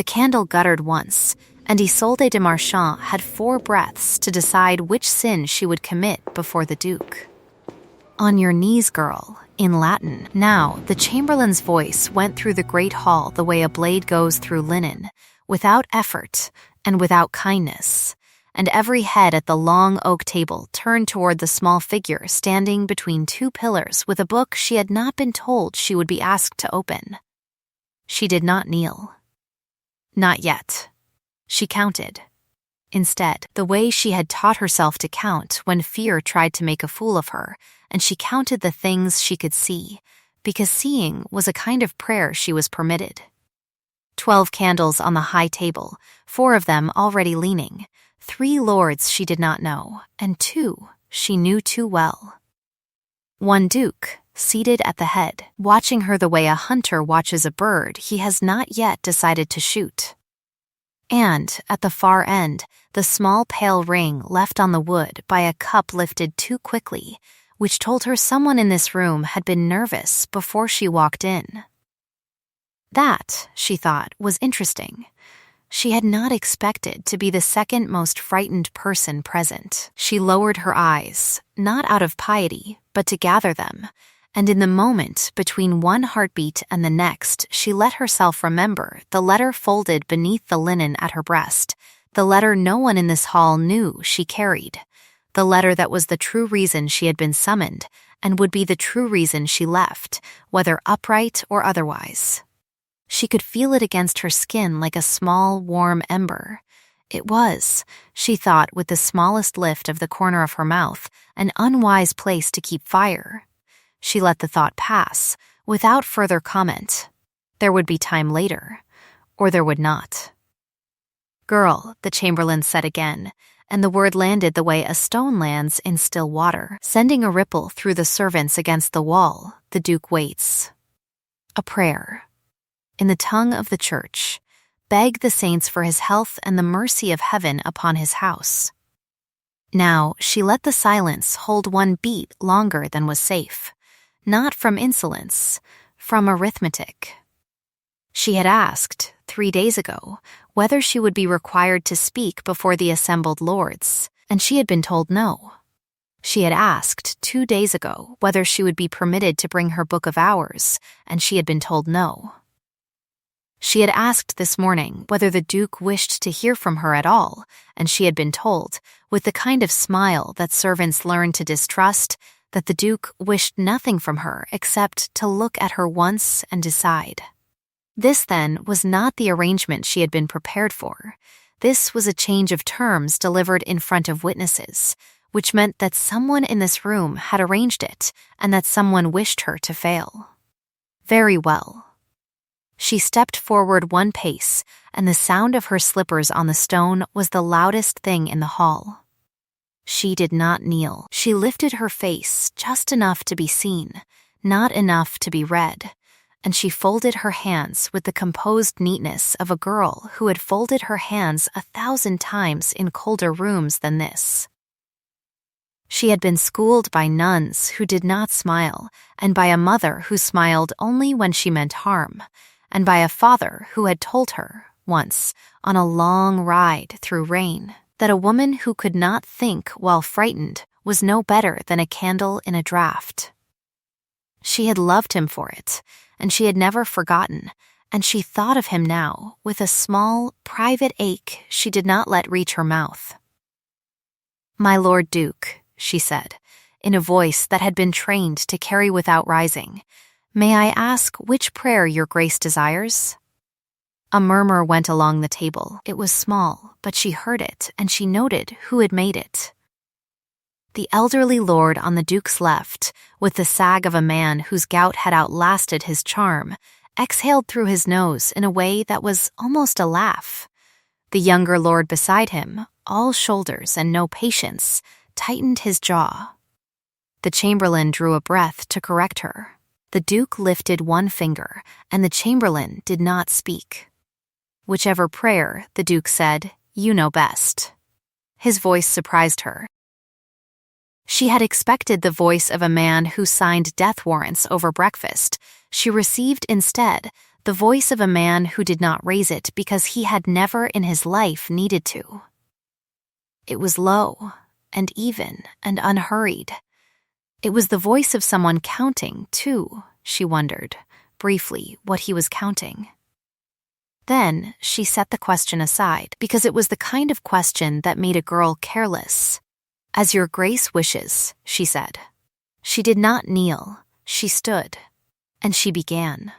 The candle guttered once, and Isolde de Marchand had 4 breaths to decide which sin she would commit before the Duke. "On your knees, girl," in Latin. Now, the chamberlain's voice went through the great hall the way a blade goes through linen, without effort and without kindness, and every head at the long oak table turned toward the small figure standing between 2 pillars with a book she had not been told she would be asked to open. She did not kneel. Not yet. She counted. Instead, the way she had taught herself to count when fear tried to make a fool of her, and she counted the things she could see, because seeing was a kind of prayer she was permitted. 12 candles on the high table, 4 of them already leaning, 3 lords she did not know, and 2 she knew too well. 1 duke, seated at the head, watching her the way a hunter watches a bird he has not yet decided to shoot. And, at the far end, the small pale ring left on the wood by a cup lifted too quickly, which told her someone in this room had been nervous before she walked in. That, she thought, was interesting. She had not expected to be the second most frightened person present. She lowered her eyes, not out of piety, but to gather them, and in the moment between one heartbeat and the next, she let herself remember the letter folded beneath the linen at her breast, the letter no one in this hall knew she carried, the letter that was the true reason she had been summoned and would be the true reason she left, whether upright or otherwise. She could feel it against her skin like a small, warm ember. It was, she thought with the smallest lift of the corner of her mouth, an unwise place to keep fire. She let the thought pass, without further comment. There would be time later, or there would not. "Girl," the chamberlain said again, and the word landed the way a stone lands in still water, sending a ripple through the servants against the wall. The Duke waits. A prayer. In the tongue of the church, beg the saints for his health and the mercy of heaven upon his house. Now she let the silence hold 1 beat longer than was safe, not from insolence, from arithmetic. She had asked, 3 days ago, whether she would be required to speak before the assembled lords, and she had been told no. She had asked 2 days ago whether she would be permitted to bring her book of hours, and she had been told no. She had asked this morning whether the Duke wished to hear from her at all, and she had been told, with the kind of smile that servants learn to distrust, that the Duke wished nothing from her except to look at her once and decide. This, then, was not the arrangement she had been prepared for. This was a change of terms delivered in front of witnesses, which meant that someone in this room had arranged it and that someone wished her to fail. Very well. She stepped forward 1 pace, and the sound of her slippers on the stone was the loudest thing in the hall. She did not kneel. She lifted her face just enough to be seen, not enough to be read, and she folded her hands with the composed neatness of a girl who had folded her hands 1,000 times in colder rooms than this. She had been schooled by nuns who did not smile, and by a mother who smiled only when she meant harm, and by a father who had told her, once, on a long ride through rain, that a woman who could not think while frightened was no better than a candle in a draught. She had loved him for it, and she had never forgotten, and she thought of him now with a small, private ache she did not let reach her mouth. "My Lord Duke," she said, in a voice that had been trained to carry without rising, "may I ask which prayer your grace desires?" A murmur went along the table. It was small, but she heard it, and she noted who had made it. The elderly lord on the Duke's left, with the sag of a man whose gout had outlasted his charm, exhaled through his nose in a way that was almost a laugh. The younger lord beside him, all shoulders and no patience, tightened his jaw. The chamberlain drew a breath to correct her. The Duke lifted 1 finger, and the chamberlain did not speak. "Whichever prayer," the Duke said, "you know best." His voice surprised her. She had expected the voice of a man who signed death warrants over breakfast. She received instead the voice of a man who did not raise it because he had never in his life needed to. It was low and even and unhurried. It was the voice of someone counting, too, she wondered, briefly, what he was counting. Then she set the question aside because it was the kind of question that made a girl careless. "As your grace wishes," she said. She did not kneel, she stood, and she began.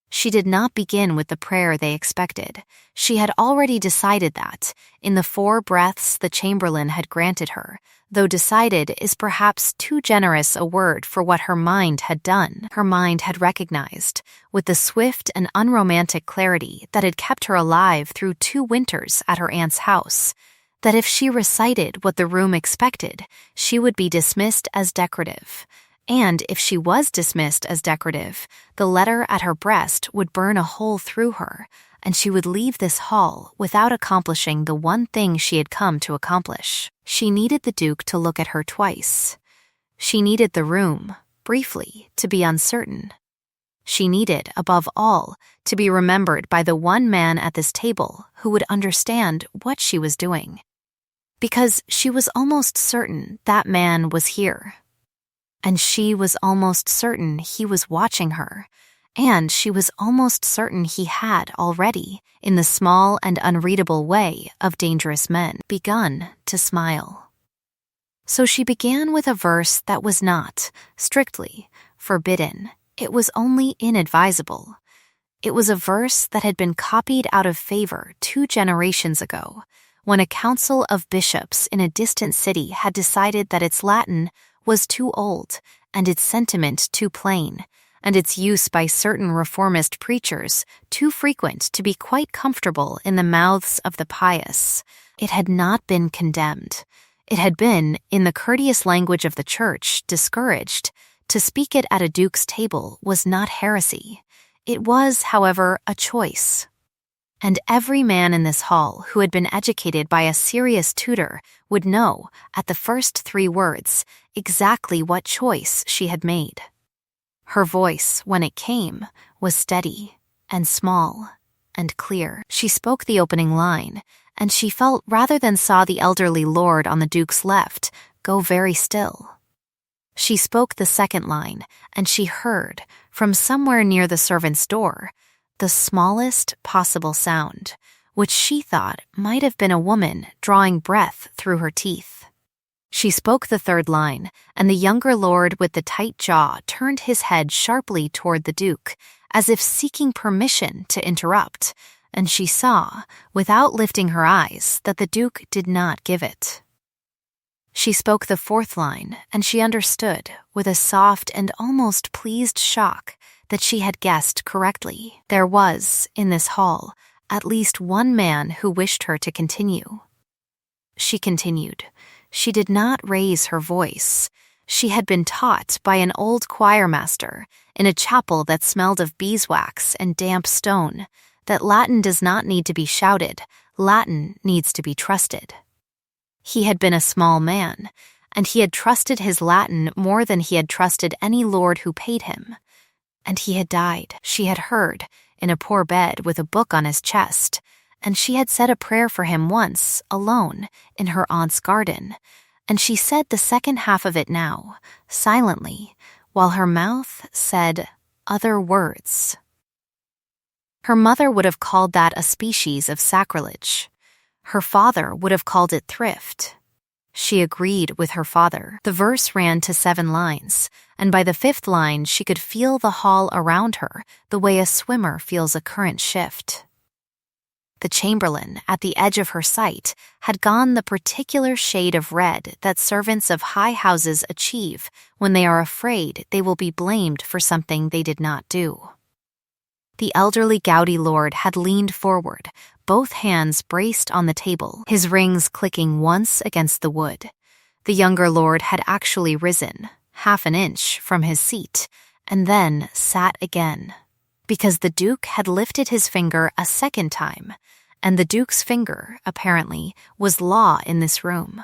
She did not begin with the prayer they expected. She had already decided that, in the 4 breaths the chamberlain had granted her, though decided is perhaps too generous a word for what her mind had done. Her mind had recognized, with the swift and unromantic clarity that had kept her alive through 2 winters at her aunt's house, that if she recited what the room expected, she would be dismissed as decorative. And if she was dismissed as decorative, the letter at her breast would burn a hole through her, and she would leave this hall without accomplishing the one thing she had come to accomplish. She needed the Duke to look at her twice. She needed the room, briefly, to be uncertain. She needed, above all, to be remembered by the one man at this table who would understand what she was doing. Because she was almost certain that man was here. And she was almost certain he was watching her, and she was almost certain he had already, in the small and unreadable way of dangerous men, begun to smile. So she began with a verse that was not, strictly, forbidden. It was only inadvisable. It was a verse that had been copied out of favor 2 generations ago, when a council of bishops in a distant city had decided that its Latin was too old, and its sentiment too plain, and its use by certain reformist preachers too frequent to be quite comfortable in the mouths of the pious. It had not been condemned. It had been, in the courteous language of the Church, discouraged. To speak it at a duke's table was not heresy. It was, however, a choice. And every man in this hall who had been educated by a serious tutor would know, at the first 3 words, exactly what choice she had made. Her voice, when it came, was steady and small and clear. She spoke the opening line, and she felt rather than saw the elderly lord on the Duke's left go very still. She spoke the second line, and she heard, from somewhere near the servant's door, the smallest possible sound, which she thought might have been a woman drawing breath through her teeth. She spoke the third line, and the younger lord with the tight jaw turned his head sharply toward the Duke, as if seeking permission to interrupt, and she saw, without lifting her eyes, that the Duke did not give it. She spoke the fourth line, and she understood, with a soft and almost pleased shock, that she had guessed correctly. There was, in this hall, at least one man who wished her to continue. She continued. She did not raise her voice. She had been taught by an old choir master, in a chapel that smelled of beeswax and damp stone, that Latin does not need to be shouted, Latin needs to be trusted. He had been a small man, and he had trusted his Latin more than he had trusted any lord who paid him. And he had died, she had heard, in a poor bed with a book on his chest, and she had said a prayer for him once, alone, in her aunt's garden, and she said the second half of it now, silently, while her mouth said other words. Her mother would have called that a species of sacrilege. Her father would have called it thrift. She agreed with her father. The verse ran to 7 lines, and by the 5th line she could feel the hall around her the way a swimmer feels a current shift. The chamberlain, at the edge of her sight, had gone the particular shade of red that servants of high houses achieve when they are afraid they will be blamed for something they did not do. The elderly gouty lord had leaned forward, both hands braced on the table, his rings clicking once against the wood. The younger lord had actually risen, half an inch from his seat, and then sat again, because the Duke had lifted his finger a second time, and the Duke's finger, apparently, was law in this room.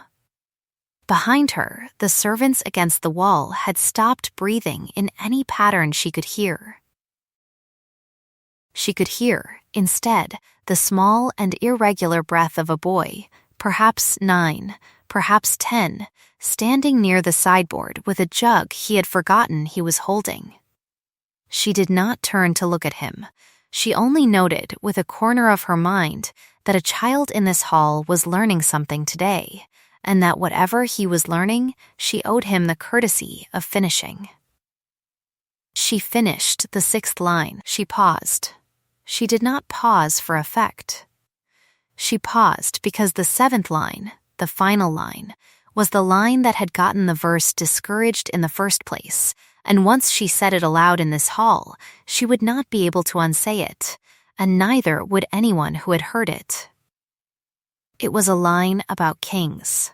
Behind her, the servants against the wall had stopped breathing in any pattern she could hear. She could hear, instead, the small and irregular breath of a boy, perhaps 9, perhaps 10, standing near the sideboard with a jug he had forgotten he was holding. She did not turn to look at him. She only noted, with a corner of her mind, that a child in this hall was learning something today, and that whatever he was learning, she owed him the courtesy of finishing. She finished the 6th line. She paused. She did not pause for effect. She paused because the 7th line, the final line, was the line that had gotten the verse discouraged in the first place, and once she said it aloud in this hall, she would not be able to unsay it, and neither would anyone who had heard it. It was a line about kings.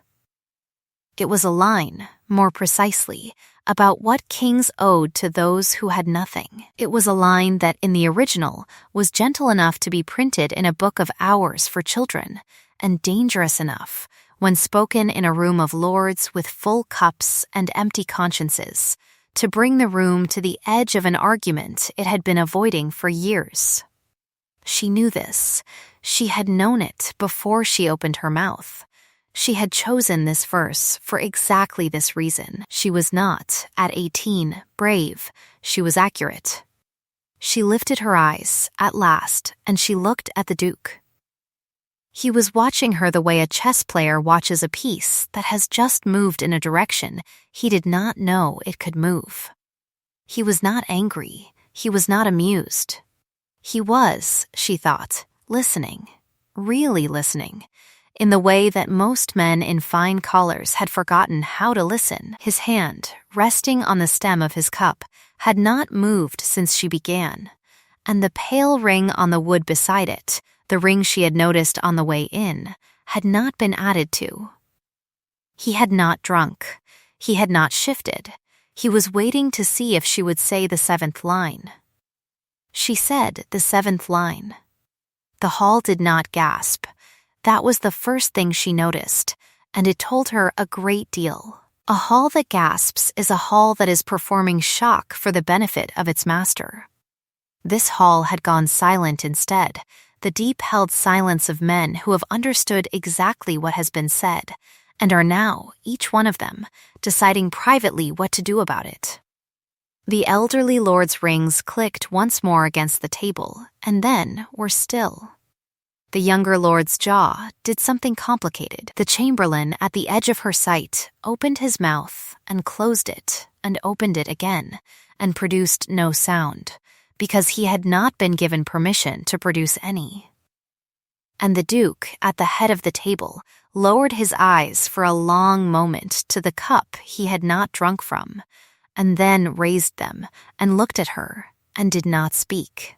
It was a line, more precisely, about what kings owed to those who had nothing. It was a line that, in the original, was gentle enough to be printed in a book of hours for children, and dangerous enough, when spoken in a room of lords with full cups and empty consciences, to bring the room to the edge of an argument it had been avoiding for years. She knew this. She had known it before she opened her mouth. She had chosen this verse for exactly this reason. She was not, at 18, brave. She was accurate. She lifted her eyes, at last, and she looked at the Duke. He was watching her the way a chess player watches a piece that has just moved in a direction he did not know it could move. He was not angry. He was not amused. He was, she thought, listening, really listening, in the way that most men in fine collars had forgotten how to listen. His hand, resting on the stem of his cup, had not moved since she began, and the pale ring on the wood beside it, the ring she had noticed on the way in, had not been added to. He had not drunk. He had not shifted. He was waiting to see if she would say the 7th line. She said the 7th line. The hall did not gasp. That was the first thing she noticed, and it told her a great deal. A hall that gasps is a hall that is performing shock for the benefit of its master. This hall had gone silent instead, the deep-held silence of men who have understood exactly what has been said, and are now, each one of them, deciding privately what to do about it. The elderly lord's rings clicked once more against the table, and then were still. The younger lord's jaw did something complicated. The chamberlain at the edge of her sight opened his mouth and closed it and opened it again, and produced no sound, because he had not been given permission to produce any. And the Duke, at the head of the table, lowered his eyes for a long moment to the cup he had not drunk from, and then raised them and looked at her and did not speak.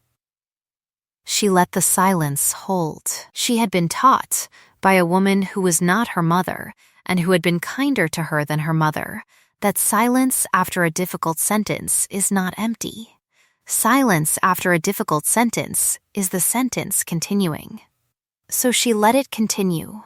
She let the silence hold. She had been taught, by a woman who was not her mother and who had been kinder to her than her mother, that silence after a difficult sentence is not empty. Silence after a difficult sentence is the sentence continuing. So she let it continue.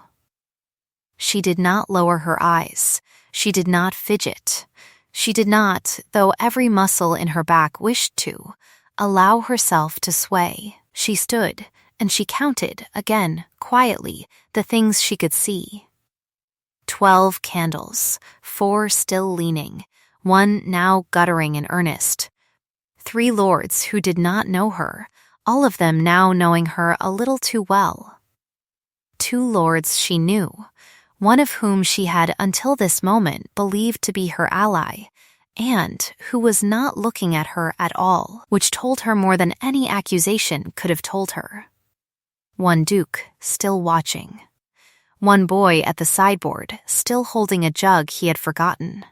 She did not lower her eyes. She did not fidget. She did not, though every muscle in her back wished to, allow herself to sway. She stood, and she counted, again, quietly, the things she could see. 12 candles, 4 still leaning, 1 now guttering in earnest. 3 lords who did not know her, all of them now knowing her a little too well. 2 lords she knew, one of whom she had until this moment believed to be her ally, and who was not looking at her at all, which told her more than any accusation could have told her. 1 duke, still watching. 1 boy at the sideboard, still holding a jug he had forgotten.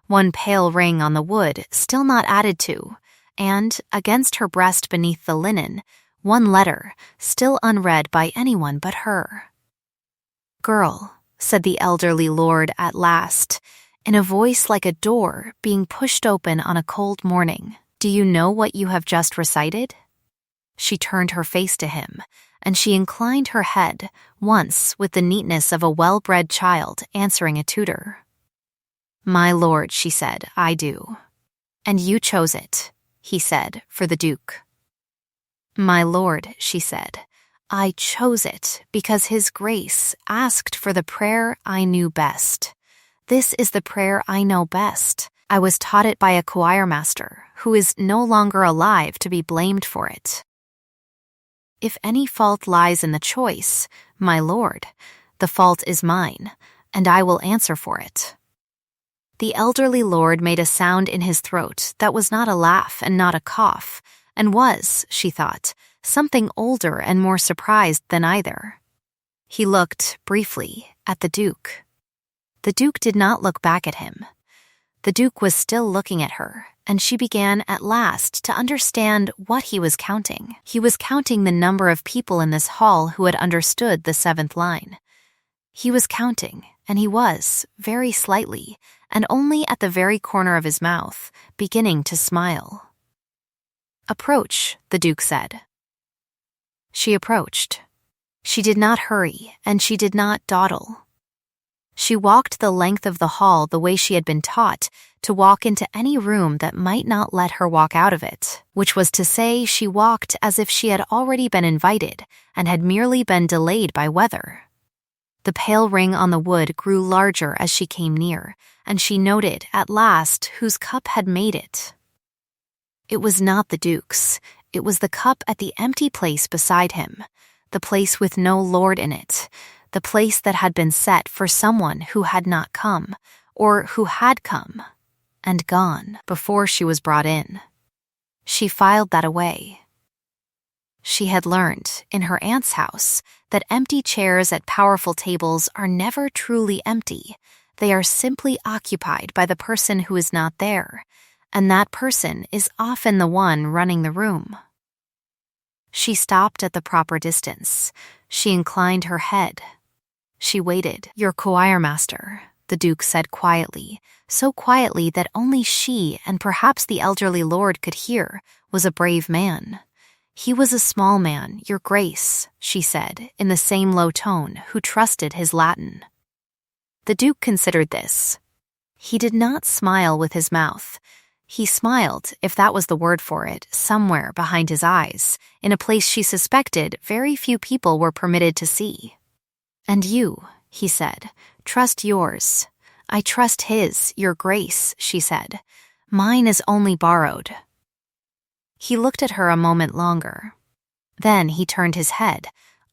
1 pale ring on the wood, still not added to, and, against her breast beneath the linen, 1 letter, still unread by anyone but her. "Girl," said the elderly lord at last, in a voice like a door being pushed open on a cold morning, "do you know what you have just recited?" She turned her face to him, and she inclined her head, once with the neatness of a well-bred child answering a tutor. "My lord," she said, "I do." "And you chose it," he said, "for the Duke." My lord, she said, I chose it because His grace asked for the prayer I knew best. This is the prayer I know best. I was taught it by a choir master who is no longer alive to be blamed for it. If any fault lies in the choice, my lord, the fault is mine, and I will answer for it. The elderly lord made a sound in his throat that was not a laugh and not a cough, and was, she thought, something older and more surprised than either. He looked, briefly, at the Duke. The Duke did not look back at him. The Duke was still looking at her, and she began at last to understand what he was counting. He was counting the number of people in this hall who had understood the 7th line. He was counting, and he was, very slightly, and only at the very corner of his mouth, beginning to smile. Approach, the Duke said. She approached. She did not hurry, and she did not dawdle. She walked the length of the hall the way she had been taught to walk into any room that might not let her walk out of it, which was to say she walked as if she had already been invited and had merely been delayed by weather. The pale ring on the wood grew larger as she came near, and she noted, at last, whose cup had made it. It was not the Duke's. It was the cup at the empty place beside him, the place with no lord in it, the place that had been set for someone who had not come, or who had come and gone before she was brought in. She filed that away. She had learned, in her aunt's house, that empty chairs at powerful tables are never truly empty. They are simply occupied by the person who is not there, and that person is often the one running the room. She stopped at the proper distance. She inclined her head. She waited. Your choir master, the Duke said quietly, so quietly that only she and perhaps the elderly lord could hear, was a brave man. He was a small man, your grace, she said, in the same low tone, who trusted his Latin. The Duke considered this. He did not smile with his mouth. He smiled, if that was the word for it, somewhere behind his eyes, in a place she suspected very few people were permitted to see. And you, he said, trust yours. I trust his, your grace, she said. Mine is only borrowed. He looked at her a moment longer. Then he turned his head,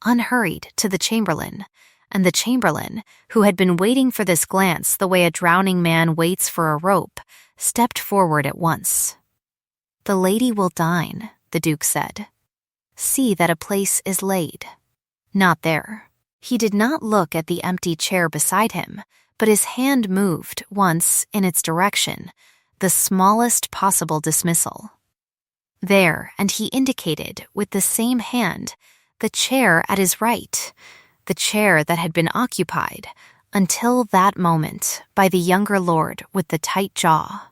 unhurried, to the chamberlain, and the chamberlain, who had been waiting for this glance the way a drowning man waits for a rope, stepped forward at once. The lady will dine, the Duke said. See that a place is laid. Not there. He did not look at the empty chair beside him, but his hand moved once in its direction, the smallest possible dismissal. There, and he indicated, with the same hand, the chair at his right, the chair that had been occupied, until that moment, by the younger lord with the tight jaw.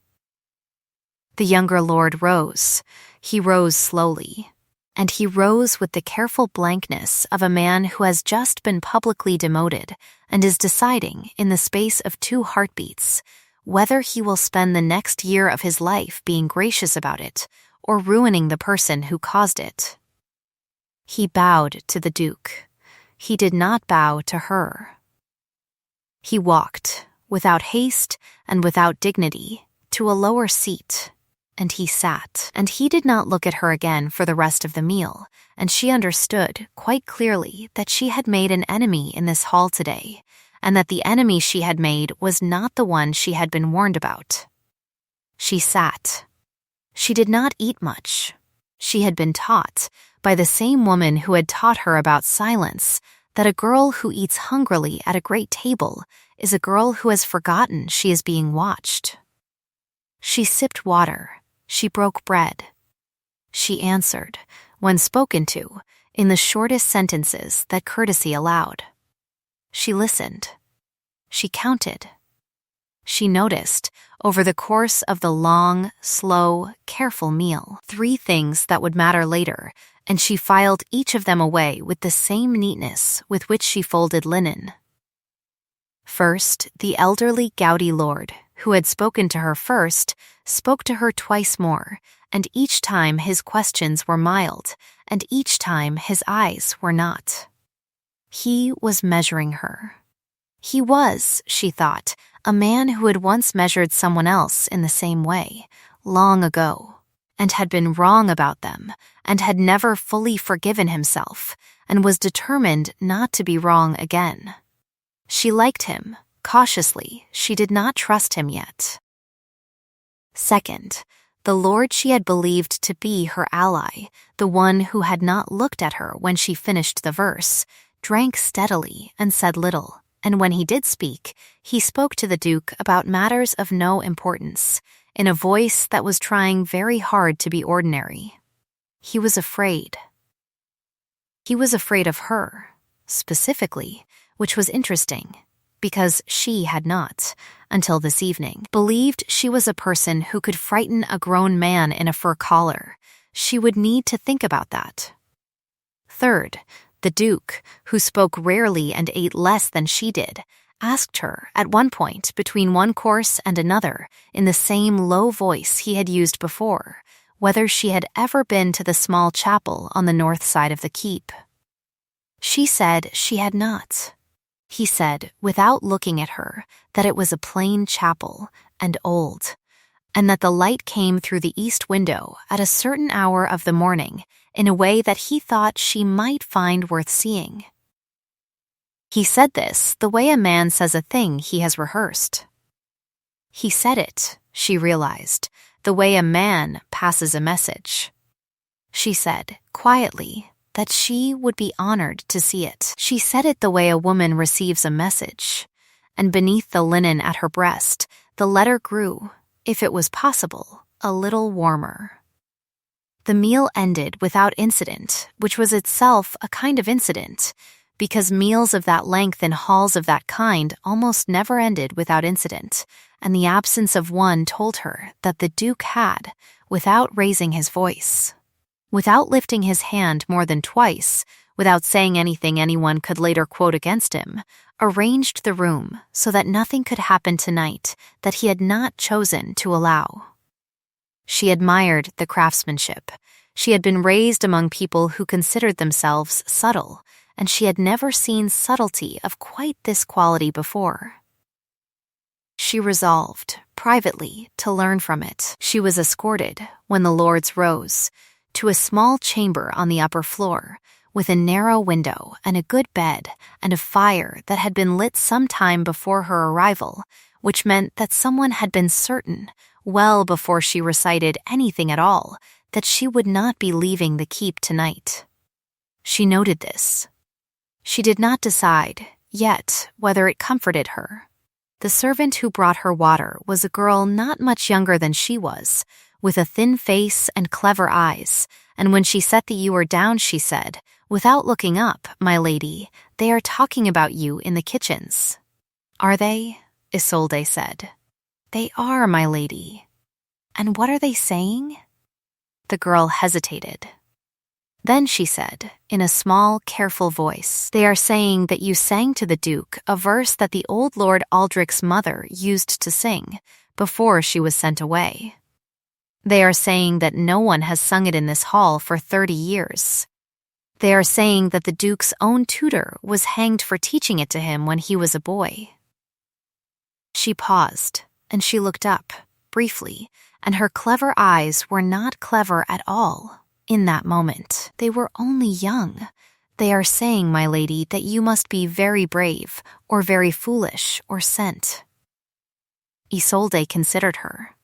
The younger lord rose. He rose slowly, and he rose with the careful blankness of a man who has just been publicly demoted and is deciding, in the space of 2 heartbeats, whether he will spend the next year of his life being gracious about it or ruining the person who caused it. He bowed to the Duke. He did not bow to her. He walked, without haste and without dignity, to a lower seat, and he sat, and he did not look at her again for the rest of the meal, and she understood quite clearly that she had made an enemy in this hall today, and that the enemy she had made was not the one she had been warned about. She sat. She did not eat much. She had been taught, by the same woman who had taught her about silence, that a girl who eats hungrily at a great table is a girl who has forgotten she is being watched. She sipped water. She broke bread. She answered, when spoken to, in the shortest sentences that courtesy allowed. She listened. She counted. She noticed, over the course of the long, slow, careful meal, 3 things that would matter later, and she filed each of them away with the same neatness with which she folded linen. First, the elderly, gouty lord, who had spoken to her first, spoke to her twice more, and each time his questions were mild, and each time his eyes were not. He was measuring her. He was, she thought, a man who had once measured someone else in the same way, long ago, and had been wrong about them, and had never fully forgiven himself, and was determined not to be wrong again. She liked him. Cautiously, she did not trust him yet. Second, the Lord she had believed to be her ally, the one who had not looked at her when she finished the verse, drank steadily and said little, and when he did speak, he spoke to the Duke about matters of no importance, in a voice that was trying very hard to be ordinary. He was afraid. He was afraid of her, specifically, which was interesting, because she had not, until this evening, believed she was a person who could frighten a grown man in a fur collar. She would need to think about that. Third, the Duke, who spoke rarely and ate less than she did, asked her, at one point between one course and another, in the same low voice he had used before, whether she had ever been to the small chapel on the north side of the keep. She said she had not. He said, without looking at her, that it was a plain chapel, and old, and that the light came through the east window at a certain hour of the morning in a way that he thought she might find worth seeing. He said this the way a man says a thing he has rehearsed. He said it, she realized, the way a man passes a message. She said, quietly, that she would be honored to see it. She said it the way a woman receives a message, and beneath the linen at her breast, the letter grew, if it was possible, a little warmer. The meal ended without incident, which was itself a kind of incident, because meals of that length in halls of that kind almost never ended without incident, and the absence of one told her that the Duke had, without raising his voice, without lifting his hand more than twice, without saying anything anyone could later quote against him, arranged the room so that nothing could happen tonight that he had not chosen to allow. She admired the craftsmanship. She had been raised among people who considered themselves subtle, and she had never seen subtlety of quite this quality before. She resolved, privately, to learn from it. She was escorted, when the lords rose, to a small chamber on the upper floor, with a narrow window and a good bed and a fire that had been lit some time before her arrival, which meant that someone had been certain, well before she recited anything at all, that she would not be leaving the keep tonight. She noted this. She did not decide, yet, whether it comforted her. The servant who brought her water was a girl not much younger than she was, with a thin face and clever eyes, and when she set the ewer down she said, without looking up, my lady, they are talking about you in the kitchens. Are they? Isolde said. They are, my lady. And what are they saying? The girl hesitated. Then she said, in a small, careful voice, they are saying that you sang to the Duke a verse that the old Lord Aldrich's mother used to sing before she was sent away. They are saying that no one has sung it in this hall for 30 years. They are saying that the Duke's own tutor was hanged for teaching it to him when he was a boy. She paused, and she looked up, briefly, and her clever eyes were not clever at all. In that moment, they were only young. They are saying, my lady, that you must be very brave, or very foolish, or sent. Isolde considered her.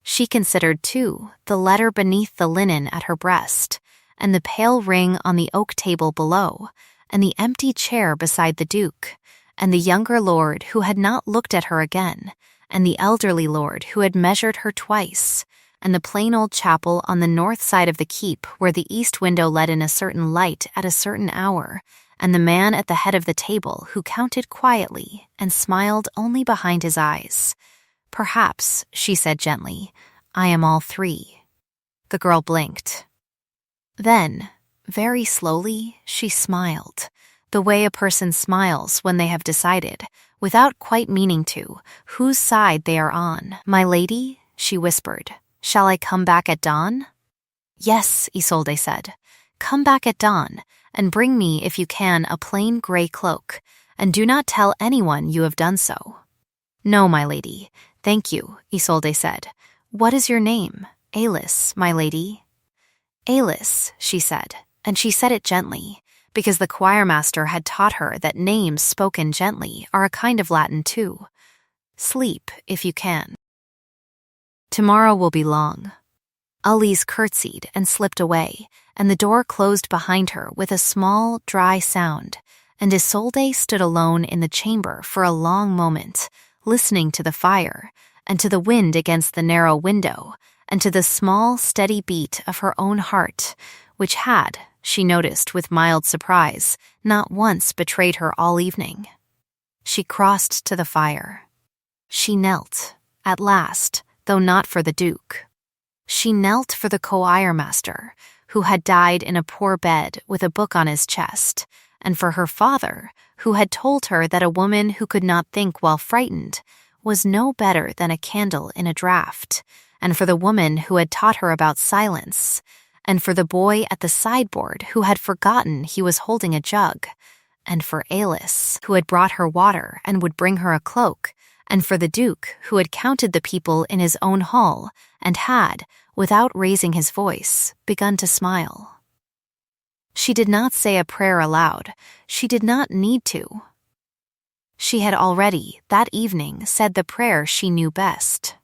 She considered, too, the letter beneath the linen at her breast, and the pale ring on the oak table below, and the empty chair beside the Duke, and the younger lord who had not looked at her again, and the elderly lord who had measured her twice, and the plain old chapel on the north side of the keep where the east window let in a certain light at a certain hour, and the man at the head of the table who counted quietly and smiled only behind his eyes. Perhaps, she said gently, I am all three. The girl blinked. Then, very slowly, she smiled, the way a person smiles when they have decided, without quite meaning to, whose side they are on. My lady, she whispered, Shall I come back at dawn? Yes, Isolde said. Come back at dawn, and bring me, if you can, a plain gray cloak, and do not tell anyone you have done so. No, my lady. Thank you, Isolde said. What is your name? Alice, my lady. Alice, she said, and she said it gently, because the choirmaster had taught her that names spoken gently are a kind of Latin too. Sleep, if you can. Tomorrow will be long. Alice curtsied and slipped away, and the door closed behind her with a small, dry sound, and Isolde stood alone in the chamber for a long moment, listening to the fire, and to the wind against the narrow window, and to the small, steady beat of her own heart, which had, she noticed with mild surprise, not once betrayed her all evening. She crossed to the fire. She knelt, at last, though not for the Duke. She knelt for the choirmaster, who had died in a poor bed with a book on his chest, and for her father, who had told her that a woman who could not think while frightened was no better than a candle in a draught, and for the woman who had taught her about silence, and for the boy at the sideboard who had forgotten he was holding a jug, and for Alice, who had brought her water and would bring her a cloak, and for the Duke, who had counted the people in his own hall and had, without raising his voice, begun to smile. She did not say a prayer aloud. She did not need to. She had already, that evening, said the prayer she knew best.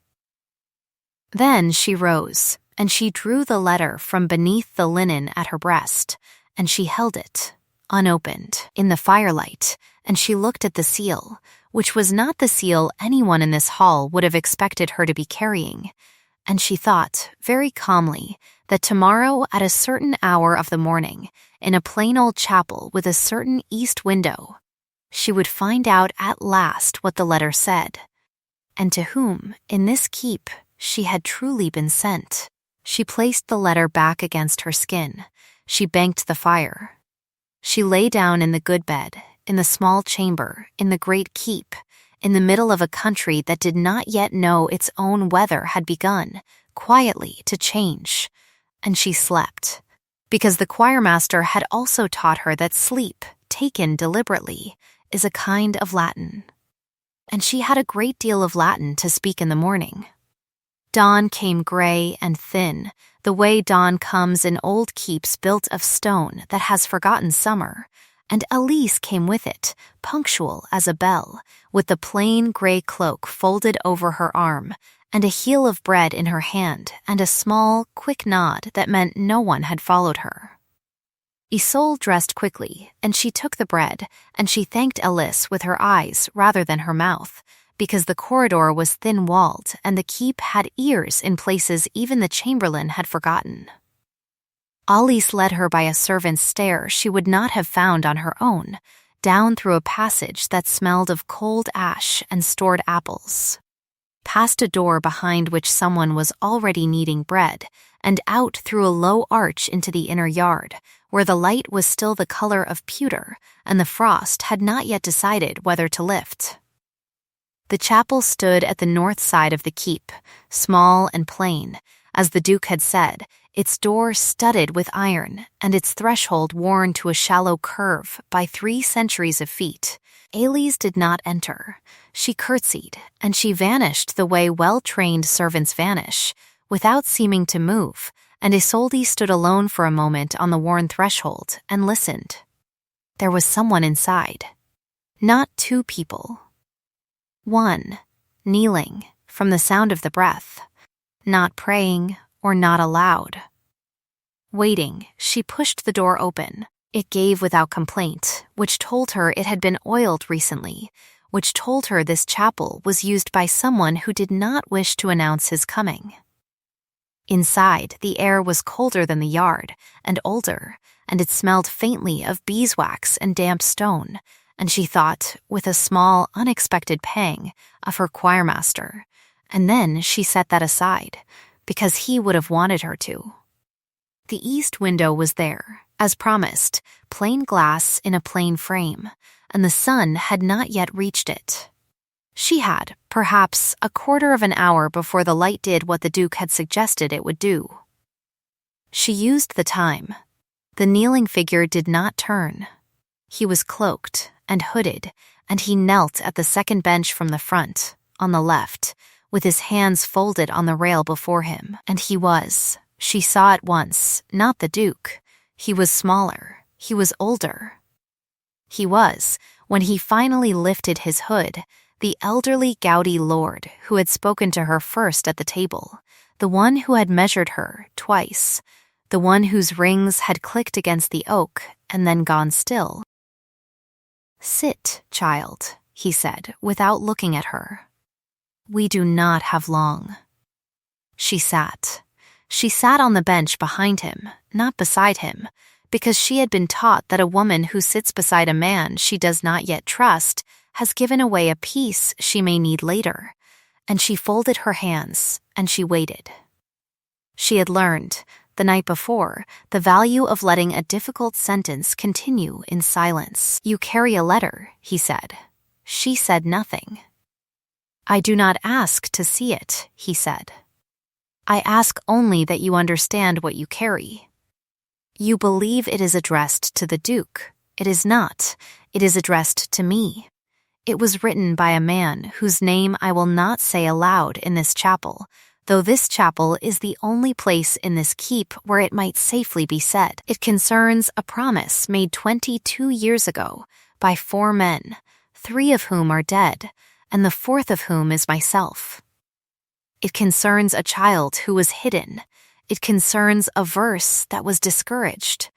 Then she rose, and she drew the letter from beneath the linen at her breast, and she held it, unopened, in the firelight, and she looked at the seal, which was not the seal anyone in this hall would have expected her to be carrying, and she thought, very calmly, that tomorrow at a certain hour of the morning, in a plain old chapel with a certain east window, she would find out at last what the letter said, and to whom, in this keep, she had truly been sent. She placed the letter back against her skin. She banked the fire. She lay down in the good bed, in the small chamber, in the great keep, in the middle of a country that did not yet know its own weather had begun, quietly to change, and she slept, because the choirmaster had also taught her that sleep, taken deliberately, is a kind of Latin. And she had a great deal of Latin to speak in the morning. Dawn came gray and thin, the way dawn comes in old keeps built of stone that has forgotten summer, and Alice came with it, punctual as a bell, with the plain gray cloak folded over her arm, and a heel of bread in her hand, and a small, quick nod that meant no one had followed her. Isolde dressed quickly, and she took the bread, and she thanked Alice with her eyes rather than her mouth, because the corridor was thin-walled, and the keep had ears in places even the chamberlain had forgotten. Alice led her by a servant's stair she would not have found on her own, down through a passage that smelled of cold ash and stored apples, past a door behind which someone was already kneading bread, and out through a low arch into the inner yard, where the light was still the color of pewter, and the frost had not yet decided whether to lift. The chapel stood at the north side of the keep, small and plain, as the Duke had said, its door studded with iron, and its threshold worn to a shallow curve by 3 centuries of feet. Alice did not enter. She curtsied, and she vanished the way well-trained servants vanish, without seeming to move, and Isolde stood alone for a moment on the worn threshold and listened. There was someone inside. Not 2 people. 1, kneeling, from the sound of the breath, not praying or not aloud. Waiting, she pushed the door open. It gave without complaint, which told her it had been oiled recently, which told her this chapel was used by someone who did not wish to announce his coming. Inside, the air was colder than the yard, and older, and it smelled faintly of beeswax and damp stone, and she thought, with a small, unexpected pang, of her choirmaster, and then she set that aside, because he would have wanted her to. The east window was there, as promised, plain glass in a plain frame, and the sun had not yet reached it. She had, perhaps, a quarter of an hour before the light did what the Duke had suggested it would do. She used the time. The kneeling figure did not turn. He was cloaked and hooded, and he knelt at the second bench from the front, on the left, with his hands folded on the rail before him. And he was, she saw at once, not the Duke. He was smaller. He was older. He was, when he finally lifted his hood, the elderly gouty lord who had spoken to her first at the table, the one who had measured her twice, the one whose rings had clicked against the oak and then gone still. "Sit, child," he said, without looking at her. "We do not have long." She sat. She sat on the bench behind him, not beside him, because she had been taught that a woman who sits beside a man she does not yet trust has given away a piece she may need later, and she folded her hands, and she waited. She had learned, the night before, the value of letting a difficult sentence continue in silence. "You carry a letter," he said. She said nothing. "I do not ask to see it," he said. "I ask only that you understand what you carry. You believe it is addressed to the Duke. It is not. It is addressed to me. It was written by a man whose name I will not say aloud in this chapel, though this chapel is the only place in this keep where it might safely be said. It concerns a promise made 22 years ago by 4 men, 3 of whom are dead, and the 4th of whom is myself. It concerns a child who was hidden. It concerns a verse that was discouraged.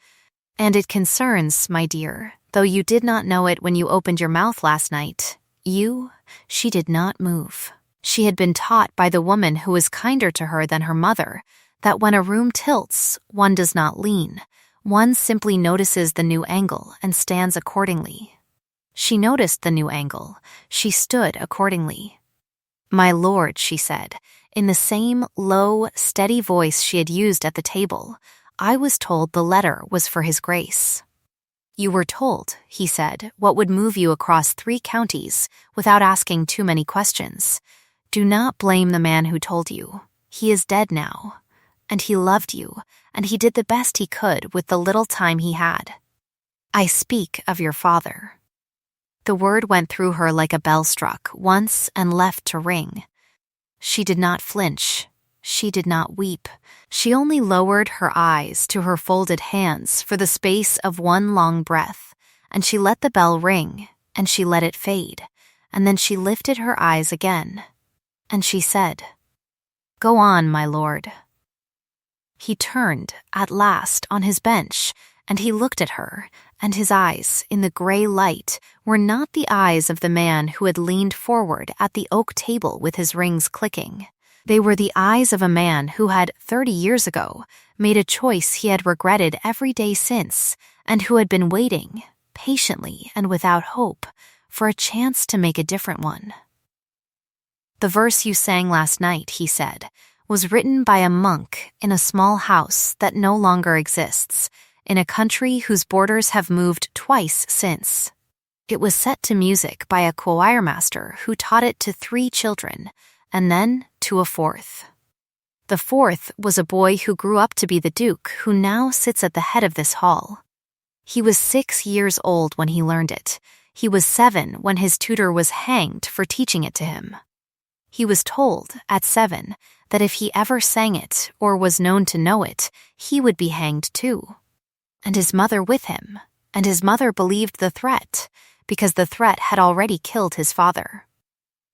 And it concerns, my dear, though you did not know it when you opened your mouth last night, she did not move. She had been taught by the woman who was kinder to her than her mother that when a room tilts, one does not lean. One simply notices the new angle and stands accordingly. She noticed the new angle. She stood accordingly. "My lord," she said, in the same low, steady voice she had used at the table, "I was told the letter was for His Grace." "You were told," he said, "what would move you across 3 counties without asking too many questions. Do not blame the man who told you. He is dead now. And he loved you, and he did the best he could with the little time he had. I speak of your father." The word went through her like a bell struck once and left to ring. She did not flinch. She did not weep. She only lowered her eyes to her folded hands for the space of one long breath, and she let the bell ring, and she let it fade, and then she lifted her eyes again, and she said, "Go on, my lord." He turned, at last, on his bench, and he looked at her, and his eyes, in the gray light, were not the eyes of the man who had leaned forward at the oak table with his rings clicking. They were the eyes of a man who had, 30 years ago, made a choice he had regretted every day since, and who had been waiting, patiently and without hope, for a chance to make a different one. "The verse you sang last night," he said, "was written by a monk in a small house that no longer exists, in a country whose borders have moved twice since. It was set to music by a choirmaster who taught it to 3 children, and then to a 4th. The 4th was a boy who grew up to be the Duke who now sits at the head of this hall. He was 6 years old when he learned it. He was 7 when his tutor was hanged for teaching it to him. He was told, at 7, that if he ever sang it or was known to know it, he would be hanged too. And his mother with him, and his mother believed the threat, because the threat had already killed his father.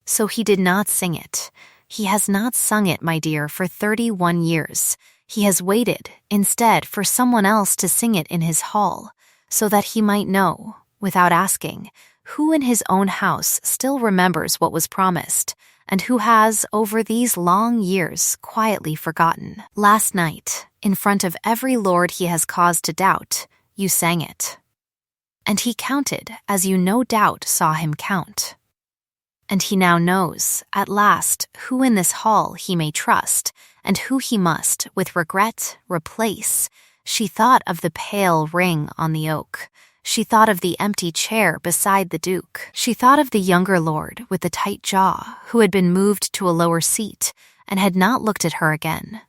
So he did not sing it. He has not sung it, my dear, for 31 years. He has waited, instead, for someone else to sing it in his hall, so that he might know, without asking, who in his own house still remembers what was promised, and who has, over these long years, quietly forgotten. Last night, in front of every lord he has cause to doubt, you sang it. And he counted, as you no doubt saw him count. And he now knows, at last, who in this hall he may trust, and who he must, with regret, replace. She thought of the pale ring on the oak. She thought of the empty chair beside the Duke. She thought of the younger lord with the tight jaw who had been moved to a lower seat and had not looked at her again.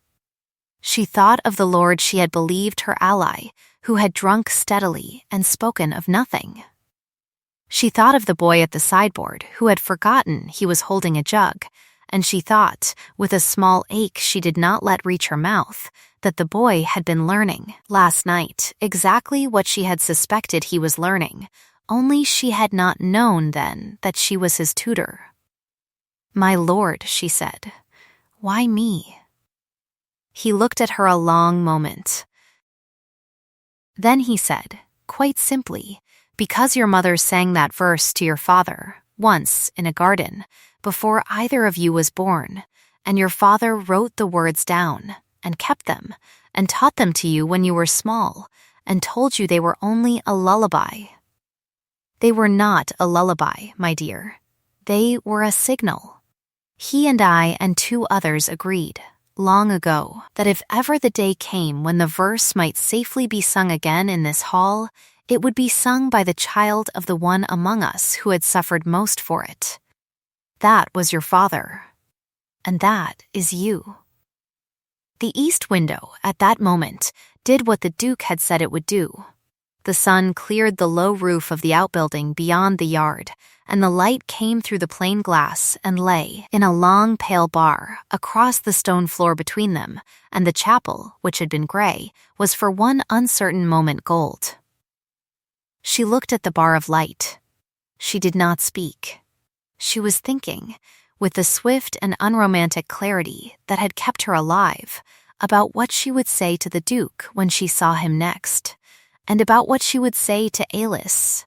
She thought of the lord she had believed her ally, who had drunk steadily and spoken of nothing. She thought of the boy at the sideboard who had forgotten he was holding a jug, and she thought, with a small ache she did not let reach her mouth, that the boy had been learning, last night, exactly what she had suspected he was learning, only she had not known then that she was his tutor. "My lord," she said, "why me?" He looked at her a long moment. Then he said, quite simply, "Because your mother sang that verse to your father, once, in a garden, before either of you was born, and your father wrote the words down, and kept them, and taught them to you when you were small, and told you they were only a lullaby." They were not a lullaby, my dear. They were a signal. He and I and 2 others agreed, long ago, that if ever the day came when the verse might safely be sung again in this hall, it would be sung by the child of the one among us who had suffered most for it. That was your father. And that is you. The east window, at that moment, did what the Duke had said it would do. The sun cleared the low roof of the outbuilding beyond the yard, and the light came through the plain glass and lay in a long pale bar across the stone floor between them, and the chapel, which had been gray, was for one uncertain moment gold. She looked at the bar of light. She did not speak. She was thinking, with the swift and unromantic clarity that had kept her alive, about what she would say to the Duke when she saw him next, and about what she would say to Alice,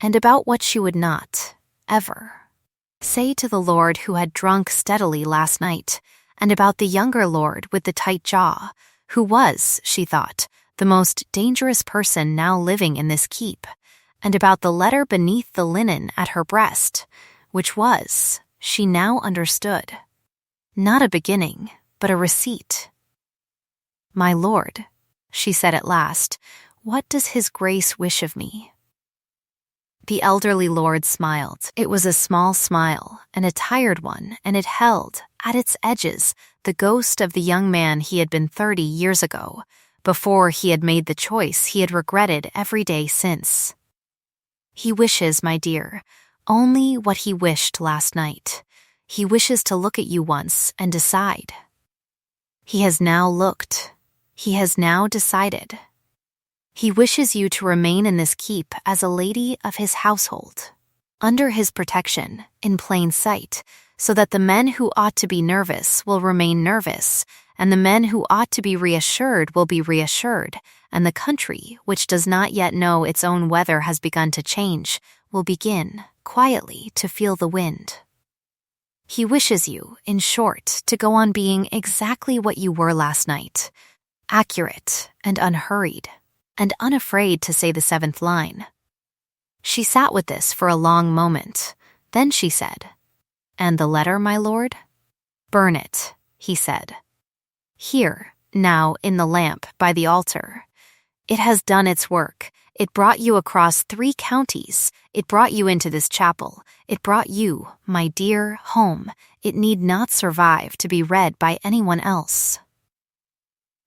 and about what she would not, ever, say to the lord who had drunk steadily last night, and about the younger lord with the tight jaw, who was, she thought, the most dangerous person now living in this keep, and about the letter beneath the linen at her breast, which was, she now understood, not a beginning, but a receipt. "My lord," she said at last, "what does his grace wish of me?" The elderly lord smiled. It was a small smile, and a tired one, and it held, at its edges, the ghost of the young man he had been 30 years ago, before he had made the choice he had regretted every day since. "He wishes, my dear, only what he wished last night. He wishes to look at you once and decide. He has now looked. He has now decided. He wishes you to remain in this keep as a lady of his household, under his protection, in plain sight, so that the men who ought to be nervous will remain nervous, and the men who ought to be reassured will be reassured, and the country, which does not yet know its own weather has begun to change, will begin, quietly, to feel the wind. He wishes you, in short, to go on being exactly what you were last night, accurate and unhurried, and unafraid to say the 7th line." She sat with this for a long moment. Then she said, "And the letter, my lord?" "Burn it," he said. "Here, now, in the lamp, by the altar. It has done its work. It brought you across 3 counties. It brought you into this chapel. It brought you, my dear, home. It need not survive to be read by anyone else."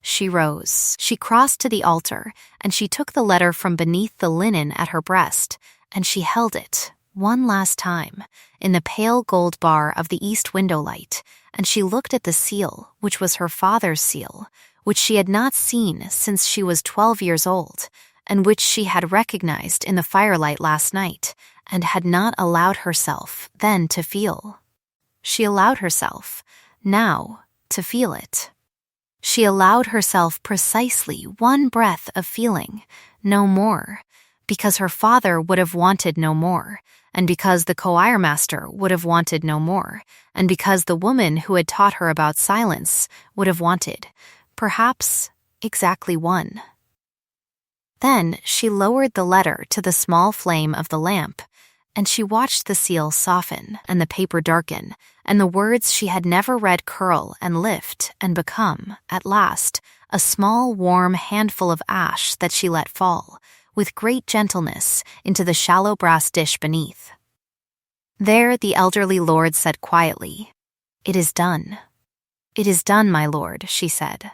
She rose. She crossed to the altar, and she took the letter from beneath the linen at her breast, and she held it, one last time, in the pale gold bar of the east window light, and she looked at the seal, which was her father's seal, which she had not seen since she was 12 years old, and which she had recognized in the firelight last night, and had not allowed herself then to feel. She allowed herself, now, to feel it. She allowed herself precisely one breath of feeling, no more, because her father would have wanted no more, and because the choir master would have wanted no more, and because the woman who had taught her about silence would have wanted, perhaps, exactly one. Then she lowered the letter to the small flame of the lamp, and she watched the seal soften and the paper darken, and the words she had never read curl and lift and become, at last, a small warm handful of ash that she let fall, with great gentleness, into the shallow brass dish beneath. There the elderly lord said quietly, "It is done. It is done, my lord," she said.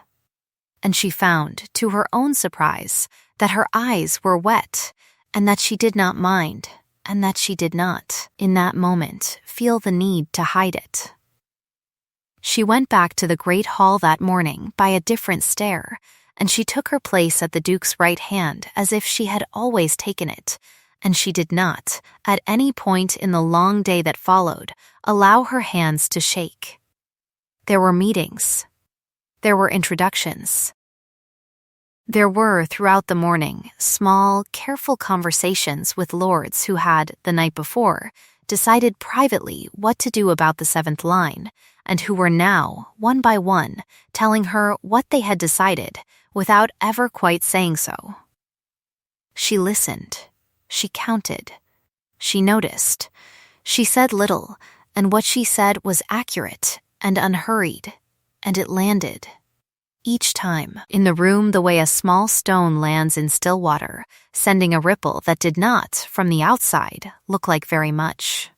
And she found, to her own surprise, that her eyes were wet, and that she did not mind, and that she did not, in that moment, feel the need to hide it. She went back to the great hall that morning by a different stair, and she took her place at the Duke's right hand as if she had always taken it, and she did not, at any point in the long day that followed, allow her hands to shake. There were meetings. There were introductions. There were, throughout the morning, small, careful conversations with lords who had, the night before, decided privately what to do about the seventh line, and who were now, one by one, telling her what they had decided, without ever quite saying so. She listened. She counted. She noticed. She said little, and what she said was accurate and unhurried, and it landed. Each time, in the room the way a small stone lands in still water, sending a ripple that did not, from the outside, look like very much.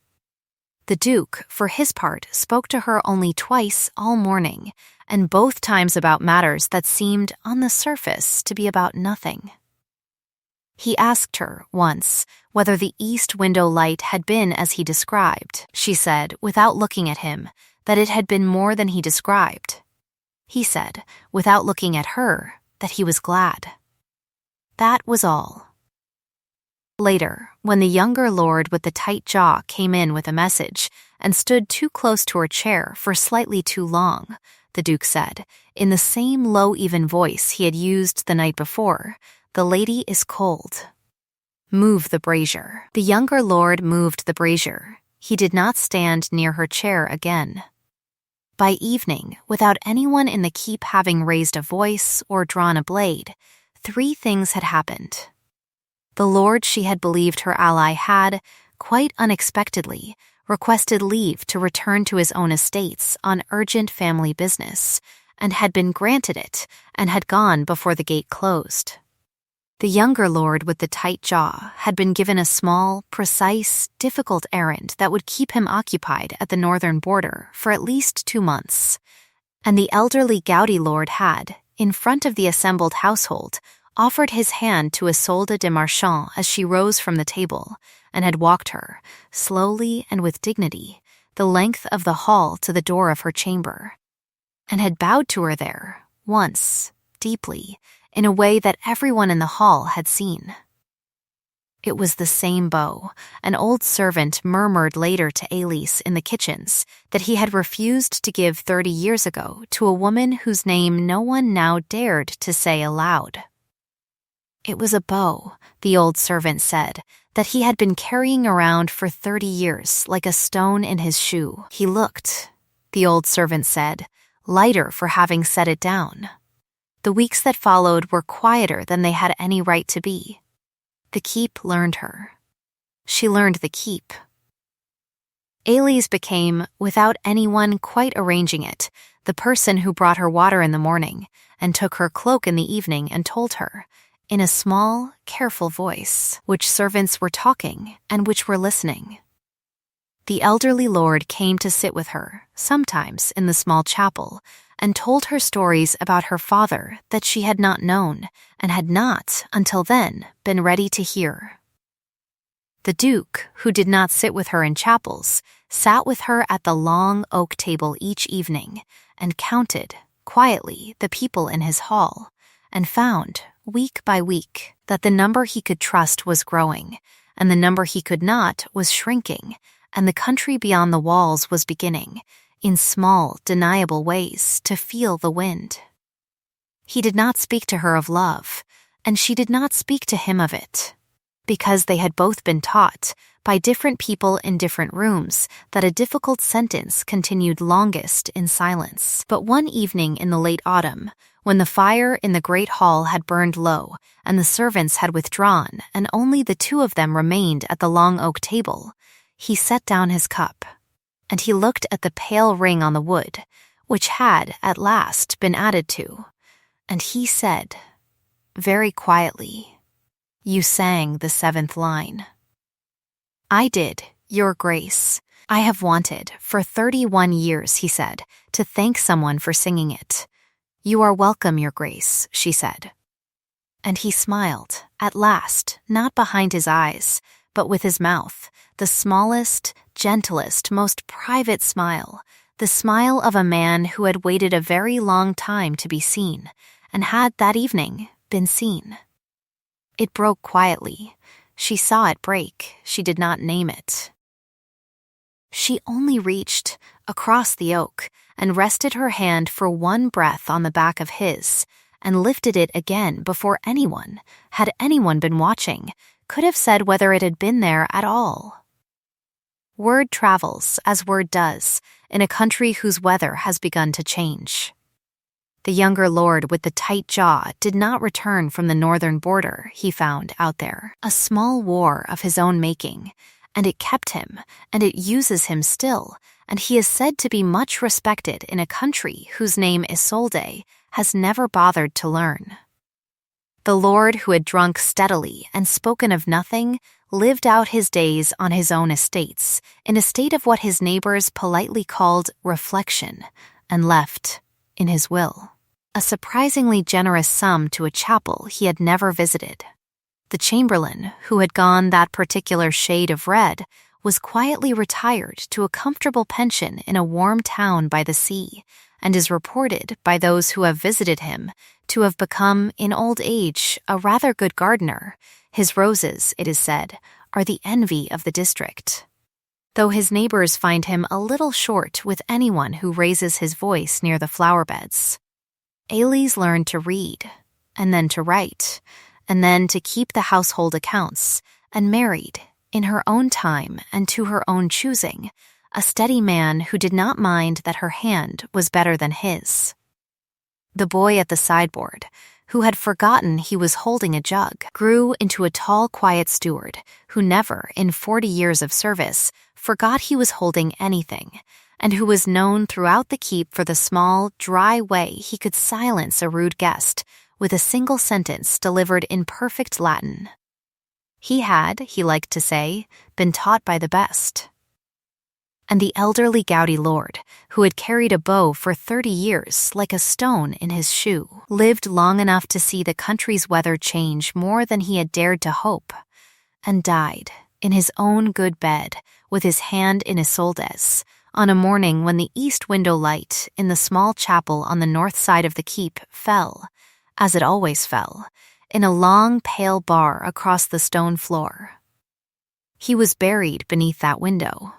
The Duke, for his part, spoke to her only twice all morning, and both times about matters that seemed, on the surface, to be about nothing. He asked her, once, whether the east window light had been as he described. She said, without looking at him, that it had been more than he described. He said, without looking at her, that he was glad. That was all. Later, when the younger lord with the tight jaw came in with a message and stood too close to her chair for slightly too long, the Duke said, in the same low, even voice he had used the night before, "The lady is cold. Move the brazier." The younger lord moved the brazier. He did not stand near her chair again. By evening, without anyone in the keep having raised a voice or drawn a blade, 3 things had happened. The lord she had believed her ally had, quite unexpectedly, requested leave to return to his own estates on urgent family business, and had been granted it, and had gone before the gate closed. The younger lord with the tight jaw had been given a small, precise, difficult errand that would keep him occupied at the northern border for at least 2 months, and the elderly gouty lord had, in front of the assembled household, offered his hand to Isolde de Marchand as she rose from the table, and had walked her, slowly and with dignity, the length of the hall to the door of her chamber, and had bowed to her there, once, deeply, in a way that everyone in the hall had seen. It was the same bow. An old servant murmured later to Elise in the kitchens that he had refused to give 30 years ago to a woman whose name no one now dared to say aloud. It was a bow, the old servant said, that he had been carrying around for 30 years like a stone in his shoe. He looked, the old servant said, lighter for having set it down. The weeks that followed were quieter than they had any right to be. The keep learned her. She learned the keep. Elise became, without anyone quite arranging it, the person who brought her water in the morning and took her cloak in the evening and told her, in a small, careful voice, which servants were talking and which were listening. The elderly lord came to sit with her, sometimes in the small chapel, and told her stories about her father that she had not known and had not, until then, been ready to hear. The Duke, who did not sit with her in chapels, sat with her at the long oak table each evening and counted, quietly, the people in his hall, and found, week by week, that the number he could trust was growing, and the number he could not was shrinking, and the country beyond the walls was beginning, in small, deniable ways, to feel the wind. He did not speak to her of love, and she did not speak to him of it, because they had both been taught, by different people in different rooms, that a difficult sentence continued longest in silence. But one evening in the late autumn, when the fire in the great hall had burned low, and the servants had withdrawn, and only the 2 of them remained at the long oak table, he set down his cup, and he looked at the pale ring on the wood, which had, at last, been added to, and he said, very quietly, you sang the 7th line. I did, Your Grace. I have wanted, for 31 years, he said, to thank someone for singing it. You are welcome, Your Grace, she said. And he smiled, at last, not behind his eyes, but with his mouth, the smallest, gentlest, most private smile, the smile of a man who had waited a very long time to be seen, and had that evening been seen. It broke quietly. She saw it break. She did not name it. She only reached across the oak and rested her hand for one breath on the back of his, and lifted it again before anyone, had anyone been watching, could have said whether it had been there at all. Word travels, as word does, in a country whose weather has begun to change. The younger lord with the tight jaw did not return from the northern border, he found out there, a small war of his own making, and it kept him, and it uses him still, and he is said to be much respected in a country whose name Isolde has never bothered to learn. The lord who had drunk steadily and spoken of nothing lived out his days on his own estates, in a state of what his neighbors politely called reflection, and left, in his will, a surprisingly generous sum to a chapel he had never visited. The chamberlain, who had gone that particular shade of red, was quietly retired to a comfortable pension in a warm town by the sea, and is reported by those who have visited him to have become, in old age, a rather good gardener. His roses, it is said, are the envy of the district, though his neighbors find him a little short with anyone who raises his voice near the flower beds. Ailey's learned to read, and then to write, and then to keep the household accounts, and married, in her own time and to her own choosing, a steady man who did not mind that her hand was better than his. The boy at the sideboard, who had forgotten he was holding a jug, grew into a tall, quiet steward who never, in 40 years of service, forgot he was holding anything, and who was known throughout the keep for the small, dry way he could silence a rude guest with a single sentence delivered in perfect Latin. He had, he liked to say, been taught by the best. And the elderly gouty lord, who had carried a bow for 30 years like a stone in his shoe, lived long enough to see the country's weather change more than he had dared to hope, and died, in his own good bed, with his hand in Isolde's, on a morning when the east window light in the small chapel on the north side of the keep fell, as it always fell, in a long pale bar across the stone floor. He was buried beneath that window.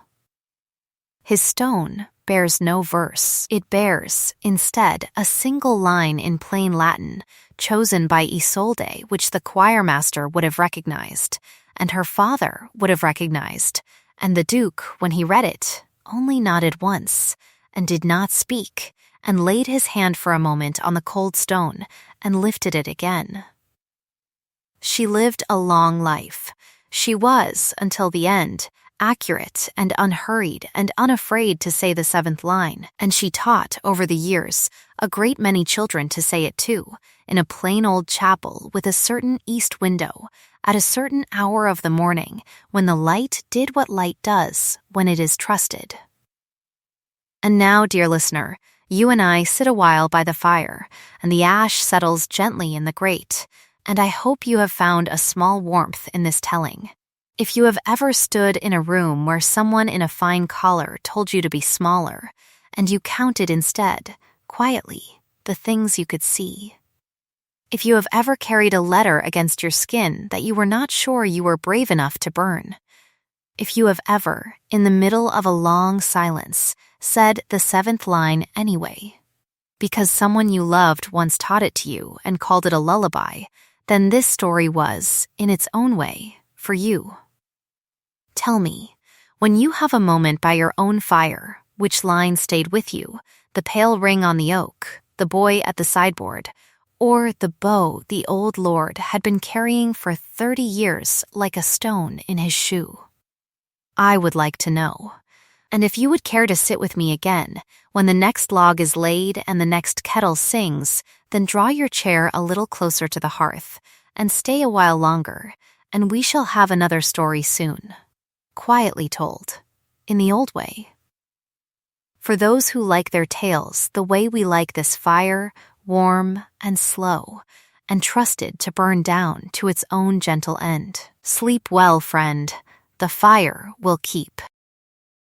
His stone bears no verse. It bears, instead, a single line in plain Latin, chosen by Isolde, which the choirmaster would have recognized, and her father would have recognized, and the Duke, when he read it, only nodded once, and did not speak, and laid his hand for a moment on the cold stone, and lifted it again. She lived a long life. She was, until the end, accurate and unhurried and unafraid to say the 7th line, and she taught, over the years, a great many children to say it too, in a plain old chapel with a certain east window, at a certain hour of the morning, when the light did what light does when it is trusted. And now, dear listener, you and I sit a while by the fire, and the ash settles gently in the grate, and I hope you have found a small warmth in this telling. If you have ever stood in a room where someone in a fine collar told you to be smaller, and you counted instead, quietly, the things you could see. If you have ever carried a letter against your skin that you were not sure you were brave enough to burn. If you have ever, in the middle of a long silence, said the 7th line anyway, because someone you loved once taught it to you and called it a lullaby, then this story was, in its own way, for you. Tell me, when you have a moment by your own fire, which line stayed with you, the pale ring on the oak, the boy at the sideboard, or the bow the old lord had been carrying for 30 years like a stone in his shoe? I would like to know. And if you would care to sit with me again, when the next log is laid and the next kettle sings, then draw your chair a little closer to the hearth, and stay a while longer, and we shall have another story soon, quietly told, in the old way. For those who like their tales the way we like this fire, warm and slow, and trusted to burn down to its own gentle end. Sleep well, friend. The fire will keep.